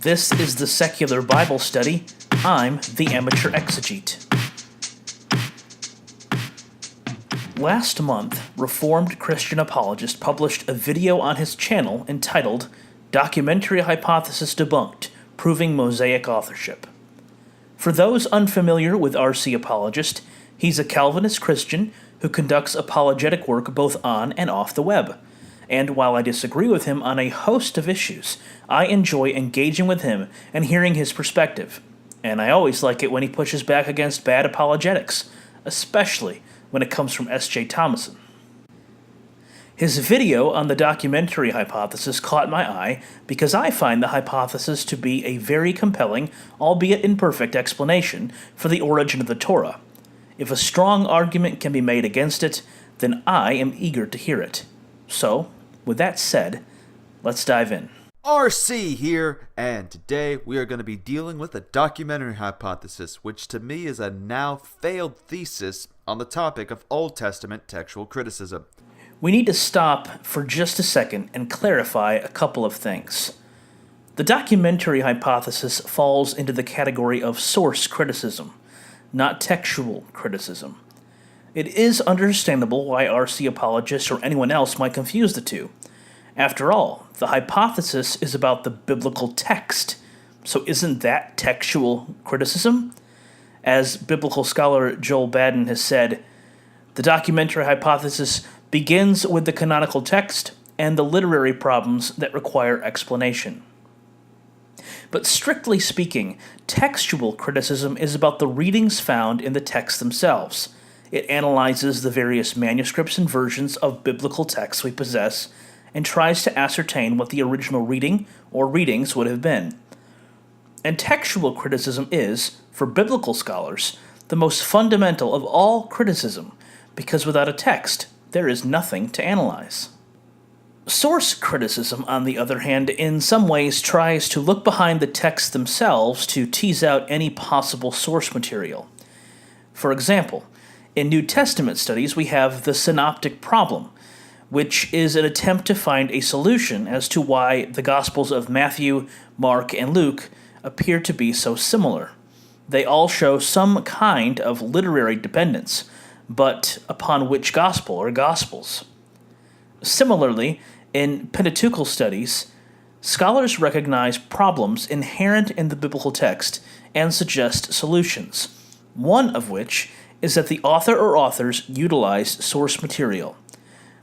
This is the Secular Bible Study. I'm the Amateur Exegete. Last month, Reformed Christian Apologist published a video on his channel entitled Documentary Hypothesis Debunked, Proving Mosaic Authorship. For those unfamiliar with R.C. Apologist, he's a Calvinist Christian who conducts apologetic work both on and off the web. And while I disagree with him on a host of issues, I enjoy engaging with him and hearing his perspective. And I always like it when he pushes back against bad apologetics, especially when it comes from S.J. Thomason. His video on the documentary hypothesis caught my eye because I find the hypothesis to be a very compelling, albeit imperfect, explanation for the origin of the Torah. If a strong argument can be made against it, then I am eager to hear it. So, with that said, let's dive in. RC here, and today we are going to be dealing with a documentary hypothesis, which to me is a now failed thesis on the topic of Old Testament textual criticism. We need to stop for just a second and clarify a couple of things. The documentary hypothesis falls into the category of source criticism, not textual criticism. It is understandable why R.C. Apologist or anyone else might confuse the two. After all, the hypothesis is about the biblical text, so isn't that textual criticism? As biblical scholar Joel Baden has said, the documentary hypothesis begins with the canonical text and the literary problems that require explanation. But strictly speaking, textual criticism is about the readings found in the texts themselves. It analyzes the various manuscripts and versions of biblical texts we possess and tries to ascertain what the original reading or readings would have been. And textual criticism is, for biblical scholars, the most fundamental of all criticism, because without a text, there is nothing to analyze. Source criticism, on the other hand, in some ways tries to look behind the texts themselves to tease out any possible source material. For example, in New Testament studies, we have the synoptic problem, which is an attempt to find a solution as to why the Gospels of Matthew, Mark, and Luke appear to be so similar. They all show some kind of literary dependence, but upon which gospel or gospels? Similarly, in Pentateuchal studies, scholars recognize problems inherent in the biblical text and suggest solutions, one of which is that the author or authors utilized source material.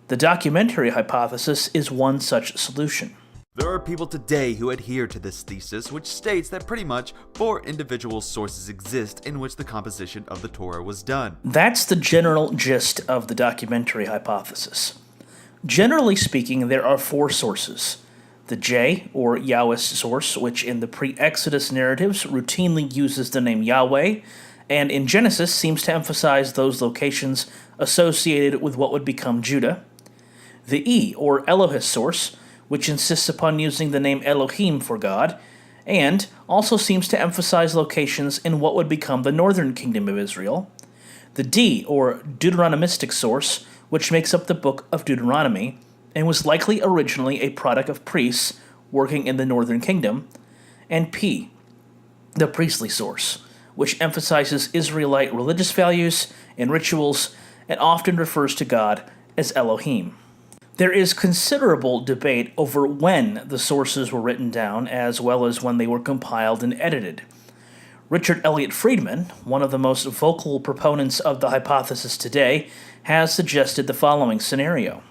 The documentary hypothesis is one such solution. There are people today who adhere to this thesis, which states that pretty much 4 individual sources exist in which the composition of the Torah was done. That's the general gist of the documentary hypothesis. Generally speaking, there are 4 sources. The J, or Yahwist source, which in the pre-Exodus narratives routinely uses the name Yahweh, and in Genesis seems to emphasize those locations associated with what would become Judah. The E, or Elohist source, which insists upon using the name Elohim for God, and also seems to emphasize locations in what would become the northern kingdom of Israel. The D, or Deuteronomistic source, which makes up the book of Deuteronomy, and was likely originally a product of priests working in the northern kingdom. And P, the priestly source, which emphasizes Israelite religious values and rituals, and often refers to God as Elohim. There is considerable debate over when the sources were written down, as well as when they were compiled and edited. Richard Elliott Friedman, one of the most vocal proponents of the hypothesis today, has suggested the following scenario.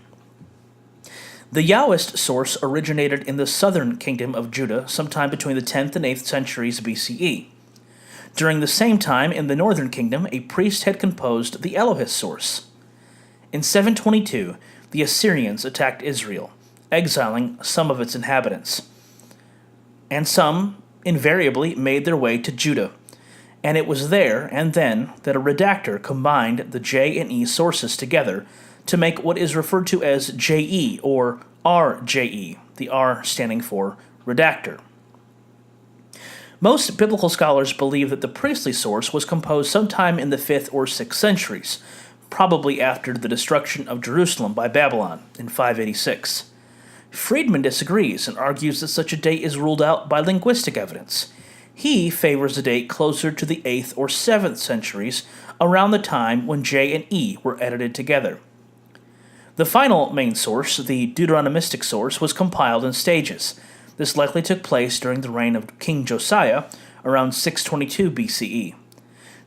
The Yahwist source originated in the southern kingdom of Judah sometime between the 10th and 8th centuries BCE. During the same time, in the northern kingdom, a priest had composed the Elohist source. In 722, the Assyrians attacked Israel, exiling some of its inhabitants. And some invariably made their way to Judah. And it was there and then that a redactor combined the J and E sources together to make what is referred to as JE or RJE, the R standing for redactor. Most biblical scholars believe that the priestly source was composed sometime in the 5th or 6th centuries, probably after the destruction of Jerusalem by Babylon in 586. Friedman disagrees and argues that such a date is ruled out by linguistic evidence. He favors a date closer to the 8th or 7th centuries, around the time when J and E were edited together. The final main source, the Deuteronomistic source, was compiled in stages. This likely took place during the reign of King Josiah, around 622 BCE.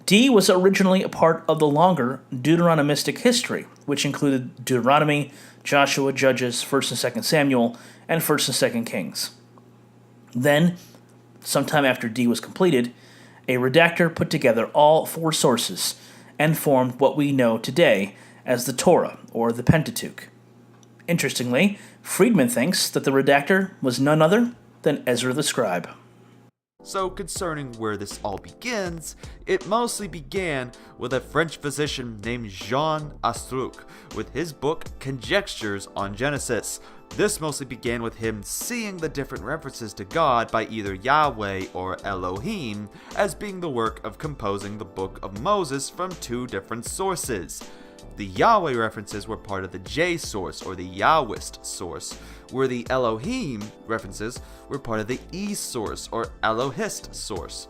D was originally a part of the longer Deuteronomistic history, which included Deuteronomy, Joshua, Judges, 1st and 2nd Samuel, and 1st and 2nd Kings. Then, sometime after D was completed, a redactor put together all 4 sources and formed what we know today as the Torah, or the Pentateuch. Interestingly, Friedman thinks that the redactor was none other than Ezra the scribe. So concerning where this all begins, it mostly began with a French physician named Jean Astruc with his book Conjectures on Genesis. This mostly began with him seeing the different references to God by either Yahweh or Elohim as being the work of composing the book of Moses from 2 different sources. The Yahweh references were part of the J source, or the Yahwist source, where the Elohim references were part of the E source, or Elohist source.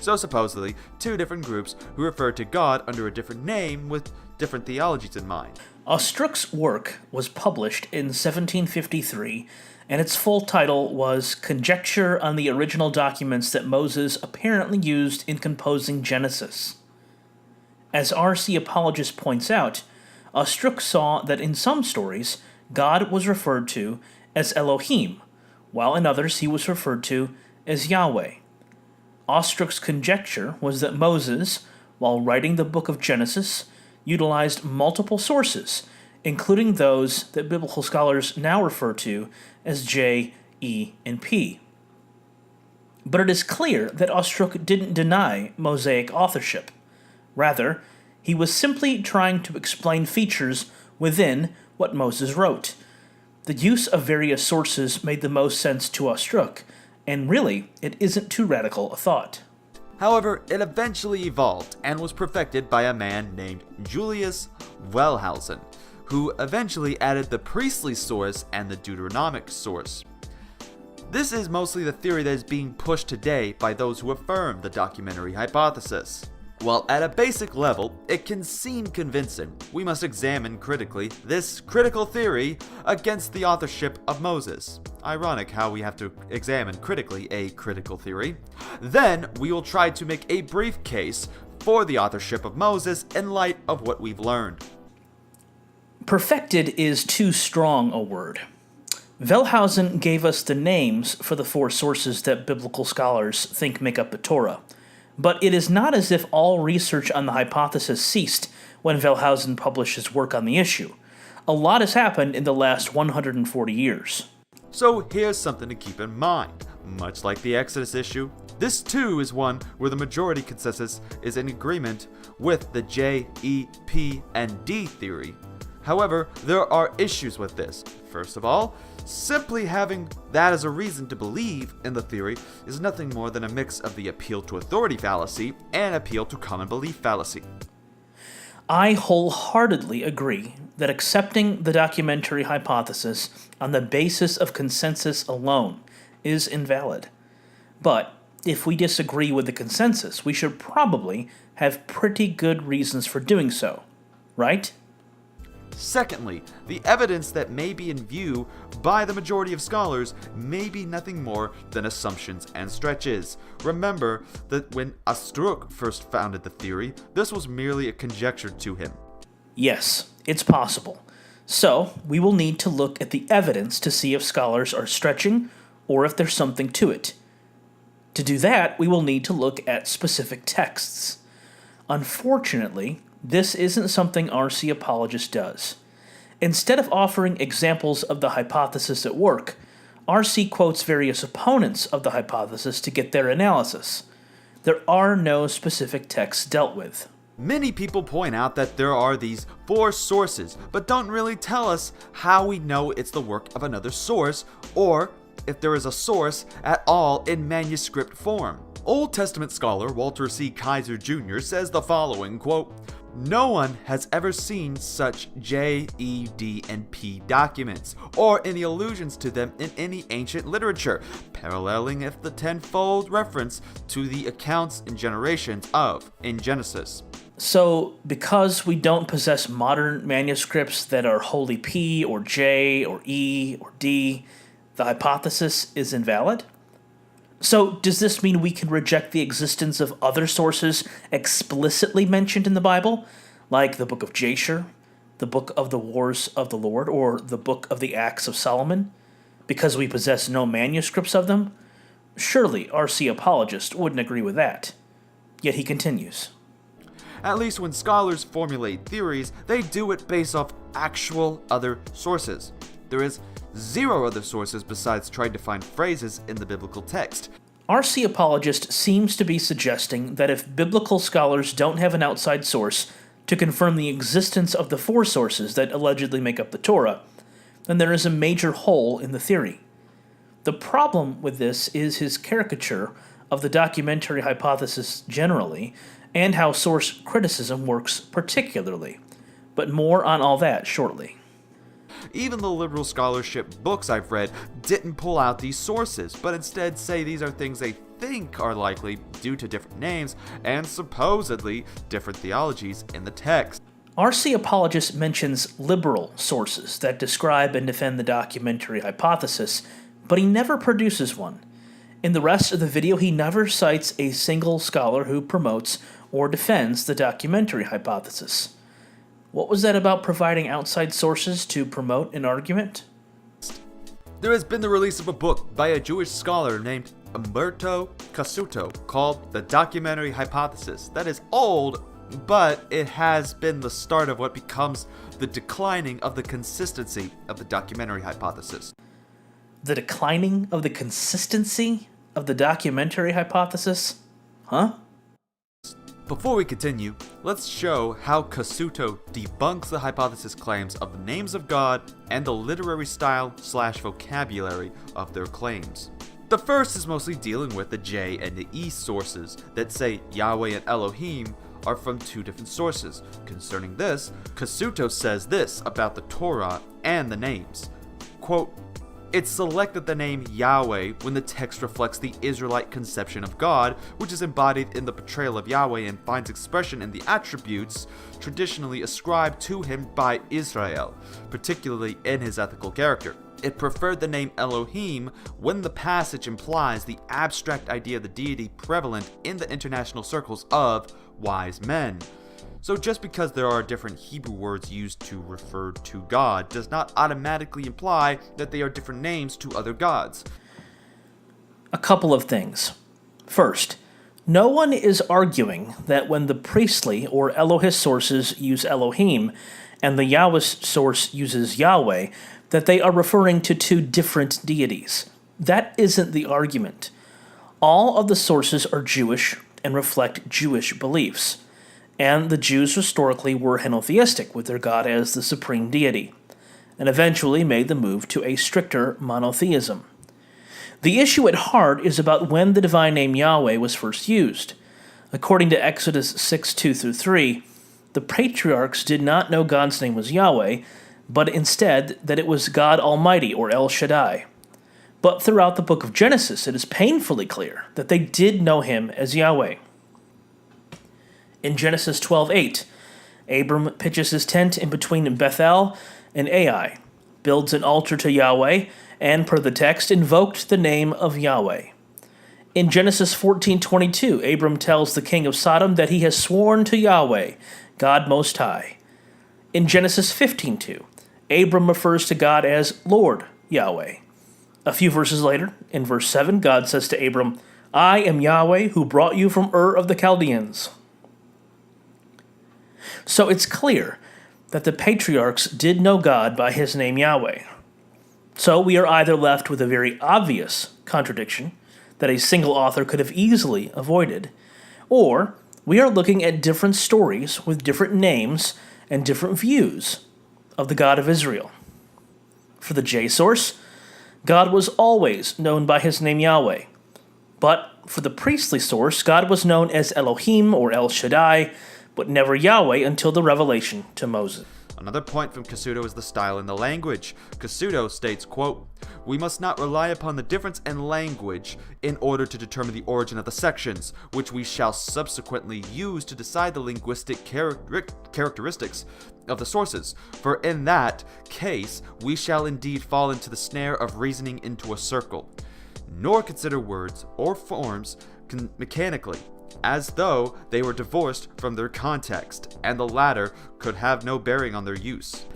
So supposedly, 2 different groups who referred to God under a different name with different theologies in mind. Astruc's work was published in 1753, and its full title was Conjecture on the Original Documents that Moses Apparently Used in Composing Genesis. As R.C. Apologist points out, Astruc saw that in some stories, God was referred to as Elohim, while in others he was referred to as Yahweh. Astruc's conjecture was that Moses, while writing the book of Genesis, utilized multiple sources, including those that biblical scholars now refer to as J, E, and P. But it is clear that Astruc didn't deny Mosaic authorship. Rather, he was simply trying to explain features within what Moses wrote. The use of various sources made the most sense to Astruc, and really, it isn't too radical a thought. However, it eventually evolved and was perfected by a man named Julius Wellhausen, who eventually added the priestly source and the Deuteronomic source. This is mostly the theory that is being pushed today by those who affirm the documentary hypothesis. While at a basic level, it can seem convincing, we must examine critically this critical theory against the authorship of Moses. Ironic how we have to examine critically a critical theory. Then, we will try to make a brief case for the authorship of Moses in light of what we've learned. Perfected is too strong a word. Wellhausen gave us the names for the 4 sources that biblical scholars think make up the Torah. But it is not as if all research on the hypothesis ceased when Wellhausen published his work on the issue. A lot has happened in the last 140 years. So here's something to keep in mind. Much like the Exodus issue, this too is one where the majority consensus is in agreement with the J, E, P, and D theory. However, there are issues with this. First of all, simply having that as a reason to believe in the theory is nothing more than a mix of the appeal to authority fallacy and appeal to common belief fallacy. I wholeheartedly agree that accepting the documentary hypothesis on the basis of consensus alone is invalid. But if we disagree with the consensus, we should probably have pretty good reasons for doing so, right? Secondly, the evidence that may be in view by the majority of scholars may be nothing more than assumptions and stretches. Remember that when Astruc first founded the theory, this was merely a conjecture to him. Yes, it's possible. So, we will need to look at the evidence to see if scholars are stretching or if there's something to it. To do that, we will need to look at specific texts. Unfortunately, this isn't something R.C. Apologist does. Instead of offering examples of the hypothesis at work, R.C. quotes various opponents of the hypothesis to get their analysis. There are no specific texts dealt with. Many people point out that there are these 4 sources, but don't really tell us how we know it's the work of another source, or if there is a source at all in manuscript form. Old Testament scholar Walter C. Kaiser Jr. says the following, quote, "No one has ever seen such J, E, D, and P documents, or any allusions to them in any ancient literature, paralleling if the tenfold reference to the accounts and generations of in Genesis." So, because we don't possess modern manuscripts that are wholly P or J or E or D, the hypothesis is invalid? So, does this mean we can reject the existence of other sources explicitly mentioned in the Bible, like the Book of Jasher, the Book of the Wars of the Lord, or the Book of the Acts of Solomon, because we possess no manuscripts of them? Surely R.C. Apologist wouldn't agree with that. Yet he continues. At least when scholars formulate theories, they do it based off actual other sources. There is zero other sources besides trying to find phrases in the biblical text. R.C. Apologist seems to be suggesting that if biblical scholars don't have an outside source to confirm the existence of the four sources that allegedly make up the Torah, then there is a major hole in the theory. The problem with this is his caricature of the documentary hypothesis generally, and how source criticism works particularly. But more on all that shortly. Even the liberal scholarship books I've read didn't pull out these sources, but instead say these are things they think are likely due to different names and supposedly different theologies in the text. R.C. Apologist mentions liberal sources that describe and defend the documentary hypothesis, but he never produces one. In the rest of the video, he never cites a single scholar who promotes or defends the documentary hypothesis. What was that about providing outside sources to promote an argument? There has been the release of a book by a Jewish scholar named Umberto Cassuto called The Documentary Hypothesis. That is old, but it has been the start of what becomes the declining of the consistency of the documentary hypothesis. The declining of the consistency of the documentary hypothesis? Huh? Before we continue, let's show how Cassuto debunks the hypothesis claims of the names of God and the literary style/vocabulary of their claims. The first is mostly dealing with the J and the E sources that say Yahweh and Elohim are from two different sources. Concerning this, Cassuto says this about the Torah and the names. Quote, "It selected the name Yahweh when the text reflects the Israelite conception of God, which is embodied in the portrayal of Yahweh and finds expression in the attributes traditionally ascribed to him by Israel, particularly in his ethical character. It preferred the name Elohim when the passage implies the abstract idea of the deity prevalent in the international circles of wise men. So just because there are different Hebrew words used to refer to God does not automatically imply that they are different names to other gods." A couple of things. First, no one is arguing that when the priestly or Elohist sources use Elohim and the Yahwist source uses Yahweh, that they are referring to two different deities. That isn't the argument. All of the sources are Jewish and reflect Jewish beliefs. And the Jews historically were henotheistic, with their God as the supreme deity, and eventually made the move to a stricter monotheism. The issue at heart is about when the divine name Yahweh was first used. According to Exodus 6:2-3, the patriarchs did not know God's name was Yahweh, but instead that it was God Almighty, or El Shaddai. But throughout the book of Genesis, it is painfully clear that they did know him as Yahweh. In Genesis 12:8, Abram pitches his tent in between Bethel and Ai, builds an altar to Yahweh, and per the text, invoked the name of Yahweh. In Genesis 14:22, Abram tells the king of Sodom that he has sworn to Yahweh, God Most High. In Genesis 15:2, Abram refers to God as Lord Yahweh. A few verses later, in verse 7, God says to Abram, "I am Yahweh who brought you from Ur of the Chaldeans." So it's clear that the patriarchs did know God by his name Yahweh. So we are either left with a very obvious contradiction that a single author could have easily avoided, or we are looking at different stories with different names and different views of the God of Israel. For the J source, God was always known by his name Yahweh. But for the priestly source, God was known as Elohim or El Shaddai, but never Yahweh until the revelation to Moses. Another point from Casuto is the style in the language. Casuto states, quote, "We must not rely upon the difference in language in order to determine the origin of the sections, which we shall subsequently use to decide the linguistic characteristics of the sources. For in that case, we shall indeed fall into the snare of reasoning into a circle, nor consider words or forms mechanically, as though they were divorced from their context, and the latter could have no bearing on their use."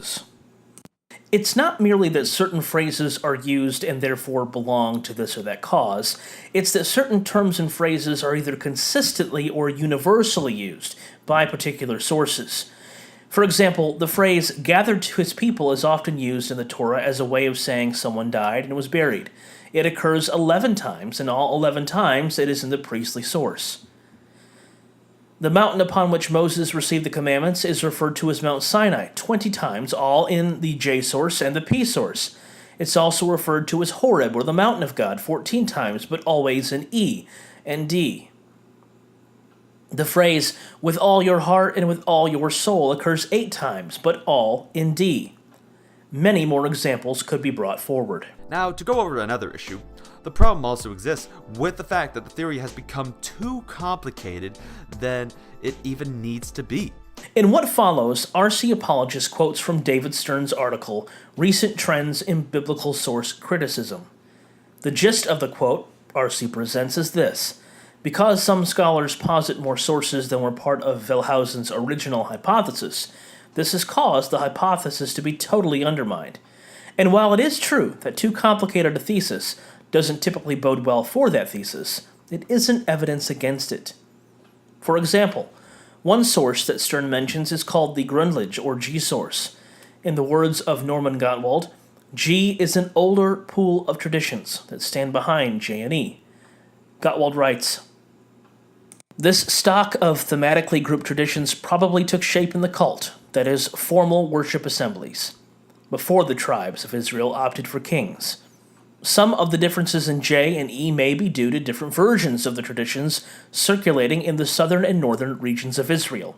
It's not merely that certain phrases are used and therefore belong to this or that cause, it's that certain terms and phrases are either consistently or universally used by particular sources. For example, the phrase "gathered to his people" is often used in the Torah as a way of saying someone died and was buried. It occurs 11 times, and all 11 times it is in the priestly source. The mountain upon which Moses received the commandments is referred to as Mount Sinai 20 times, all in the J source and the P source. It's also referred to as Horeb, or the mountain of God, 14 times, but always in E and D. The phrase "with all your heart and with all your soul" occurs 8 times, but all in D. Many more examples could be brought forward. Now, to go over another issue, the problem also exists with the fact that the theory has become too complicated than it even needs to be. In what follows, R.C. Apologist quotes from David Stern's article, "Recent Trends in Biblical Source Criticism." The gist of the quote R.C. presents is this: because some scholars posit more sources than were part of Wellhausen's original hypothesis, this has caused the hypothesis to be totally undermined. And while it is true that too complicated a thesis doesn't typically bode well for that thesis, it isn't evidence against it. For example, one source that Stern mentions is called the Grundlage, or G source. In the words of Norman Gottwald, G is an older pool of traditions that stand behind J and E. Gottwald writes, "This stock of thematically grouped traditions probably took shape in the cult, that is, formal worship assemblies, before the tribes of Israel opted for kings. Some of the differences in J and E may be due to different versions of the traditions circulating in the southern and northern regions of Israel.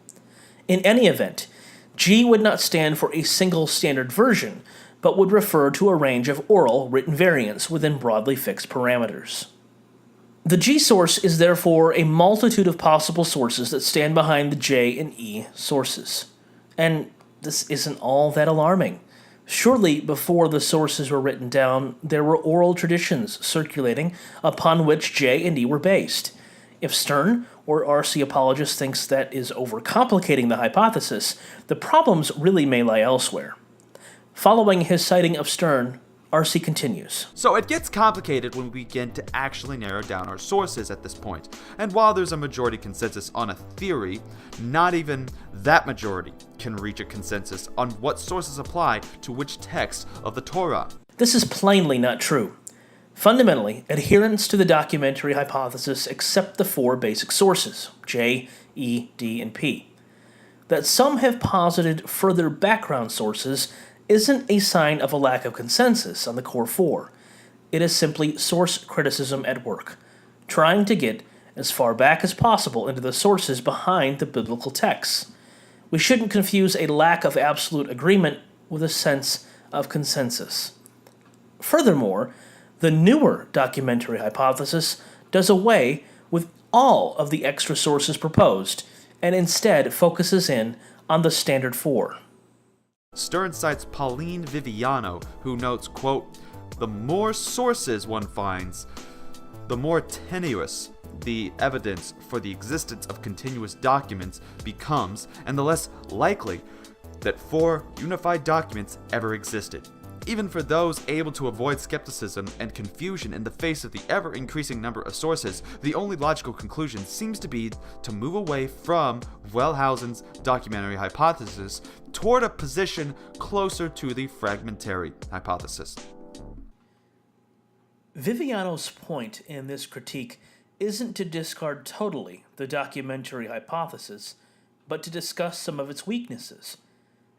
In any event, G would not stand for a single standard version, but would refer to a range of oral written variants within broadly fixed parameters. The G source is therefore a multitude of possible sources that stand behind the J and E sources. And this isn't all that alarming. Surely, before the sources were written down, there were oral traditions circulating upon which J and E were based. If Stern or R.C. Apologist thinks that is overcomplicating the hypothesis, the problems really may lie elsewhere." Following his citing of Stern, R.C. continues. So it gets complicated when we begin to actually narrow down our sources at this point. And while there's a majority consensus on a theory, not even that majority can reach a consensus on what sources apply to which text of the Torah. This is plainly not true. Fundamentally, adherents to the documentary hypothesis accept the 4 basic sources, J, E, D, and P. That some have posited further background sources isn't a sign of a lack of consensus on the core 4. It is simply source criticism at work, trying to get as far back as possible into the sources behind the biblical texts. We shouldn't confuse a lack of absolute agreement with a sense of consensus. Furthermore, the newer documentary hypothesis does away with all of the extra sources proposed and instead focuses in on the standard 4. Stern cites Pauline Viviano, who notes, quote, "The more sources one finds, the more tenuous the evidence for the existence of continuous documents becomes, and the less likely that 4 unified documents ever existed. Even for those able to avoid skepticism and confusion in the face of the ever-increasing number of sources, the only logical conclusion seems to be to move away from Wellhausen's documentary hypothesis toward a position closer to the fragmentary hypothesis." Viviano's point in this critique isn't to discard totally the documentary hypothesis, but to discuss some of its weaknesses.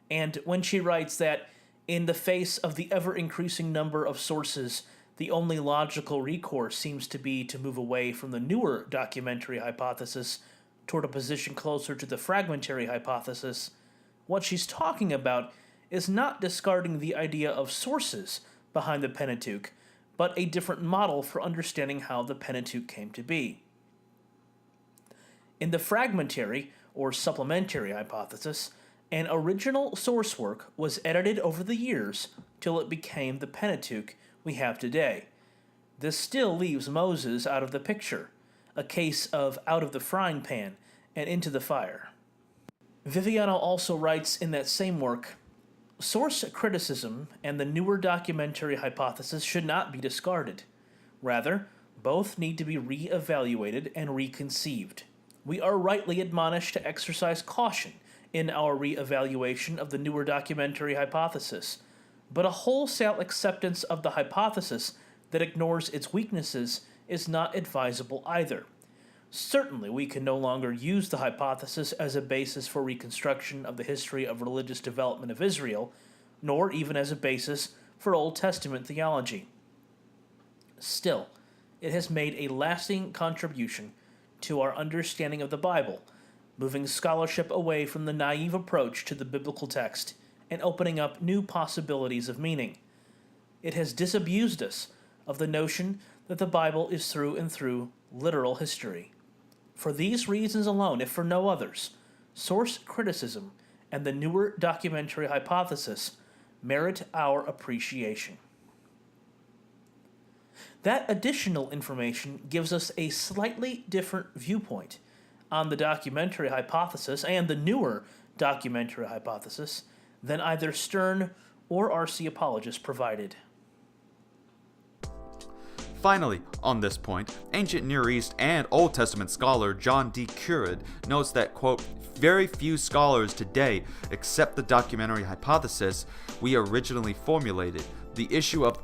And when she writes that, in the face of the ever-increasing number of sources, The only logical recourse seems to be to move away from the newer documentary hypothesis toward a position closer to the fragmentary hypothesis. What she's talking about is not discarding the idea of sources behind the Pentateuch, but a different model for understanding how the Pentateuch came to be. In the fragmentary or supplementary hypothesis, an original source work was edited over the years till it became the Pentateuch we have today. This still leaves Moses out of the picture, a case of out of the frying pan and into the fire. Viviano also writes in that same work, source criticism and the newer documentary hypothesis should not be discarded. Rather, both need to be re-evaluated and reconceived. We are rightly admonished to exercise caution in our re-evaluation of the newer documentary hypothesis, but a wholesale acceptance of the hypothesis that ignores its weaknesses is not advisable either. Certainly, we can no longer use the hypothesis as a basis for reconstruction of the history of religious development of Israel, nor even as a basis for Old Testament theology. Still, it has made a lasting contribution to our understanding of the Bible, moving scholarship away from the naive approach to the biblical text and opening up new possibilities of meaning. It has disabused us of the notion that the Bible is through and through literal history. For these reasons alone, if for no others, source criticism and the newer documentary hypothesis merit our appreciation. That additional information gives us a slightly different viewpoint on the documentary hypothesis and the newer documentary hypothesis than either Stern or R.C. Apologist provided. Finally, on this point, ancient Near East and Old Testament scholar John D. Currid notes that, quote, very few scholars today accept the documentary hypothesis we originally formulated. The issue of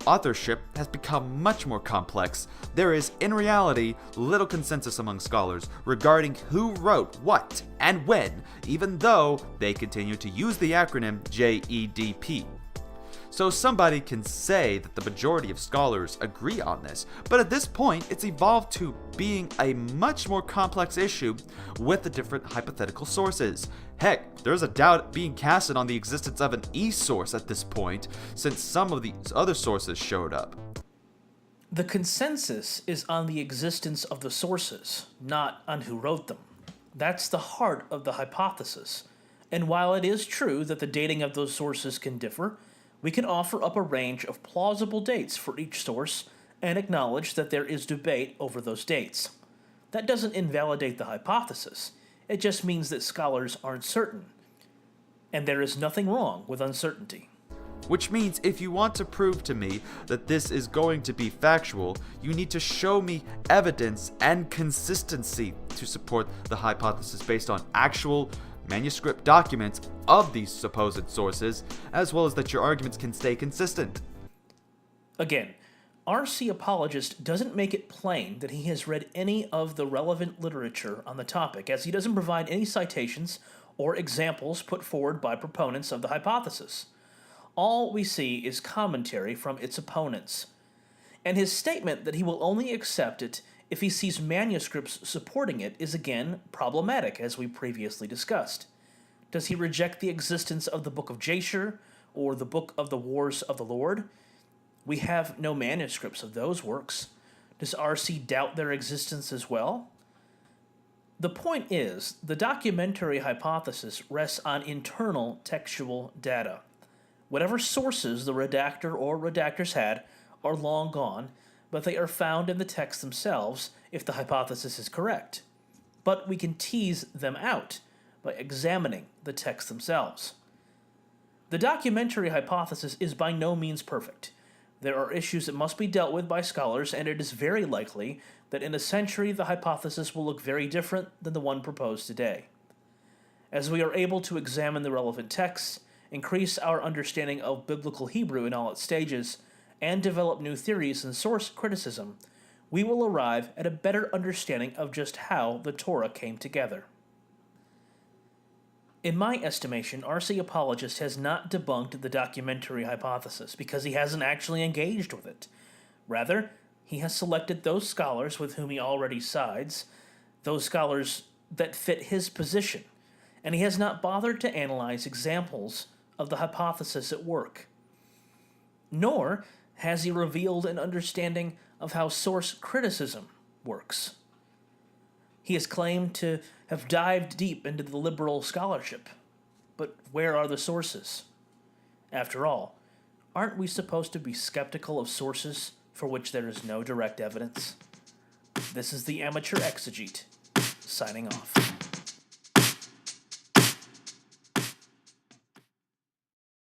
authorship has become much more complex. There is, in reality, little consensus among scholars regarding who wrote what and when, even though they continue to use the acronym JEDP. So somebody can say that the majority of scholars agree on this, but at this point it's evolved to being a much more complex issue with the different hypothetical sources. Heck, there's a doubt being casted on the existence of an e-source at this point, since some of these other sources showed up. The consensus is on the existence of the sources, not on who wrote them. That's the heart of the hypothesis. And while it is true that the dating of those sources can differ, we can offer up a range of plausible dates for each source and acknowledge that there is debate over those dates. That doesn't invalidate the hypothesis. It just means that scholars aren't certain. And there is nothing wrong with uncertainty. Which means if you want to prove to me that this is going to be factual, you need to show me evidence and consistency to support the hypothesis based on actual manuscript documents of these supposed sources, as well as that your arguments can stay consistent. Again, R.C. Apologist doesn't make it plain that he has read any of the relevant literature on the topic, as he doesn't provide any citations or examples put forward by proponents of the hypothesis. All we see is commentary from its opponents. And his statement that he will only accept it if he sees manuscripts supporting it is again problematic, as we previously discussed. Does he reject the existence of the Book of Jasher or the Book of the Wars of the Lord? We have no manuscripts of those works. Does R.C. doubt their existence as well? The point is, the documentary hypothesis rests on internal textual data. Whatever sources the redactor or redactors had are long gone, but they are found in the text themselves if the hypothesis is correct. But we can tease them out by examining the text themselves. The documentary hypothesis is by no means perfect. There are issues that must be dealt with by scholars, and it is very likely that in a century the hypothesis will look very different than the one proposed today. As we are able to examine the relevant texts, increase our understanding of biblical Hebrew in all its stages, and develop new theories in source criticism, we will arrive at a better understanding of just how the Torah came together. In my estimation, R.C. Apologist has not debunked the documentary hypothesis because he hasn't actually engaged with it. Rather, he has selected those scholars with whom he already sides, those scholars that fit his position, and he has not bothered to analyze examples of the hypothesis at work. Nor has he revealed an understanding of how source criticism works. He has claimed to have dived deep into the liberal scholarship, but where are the sources? After all, aren't we supposed to be skeptical of sources for which there is no direct evidence? This is the Amateur Exegete, signing off.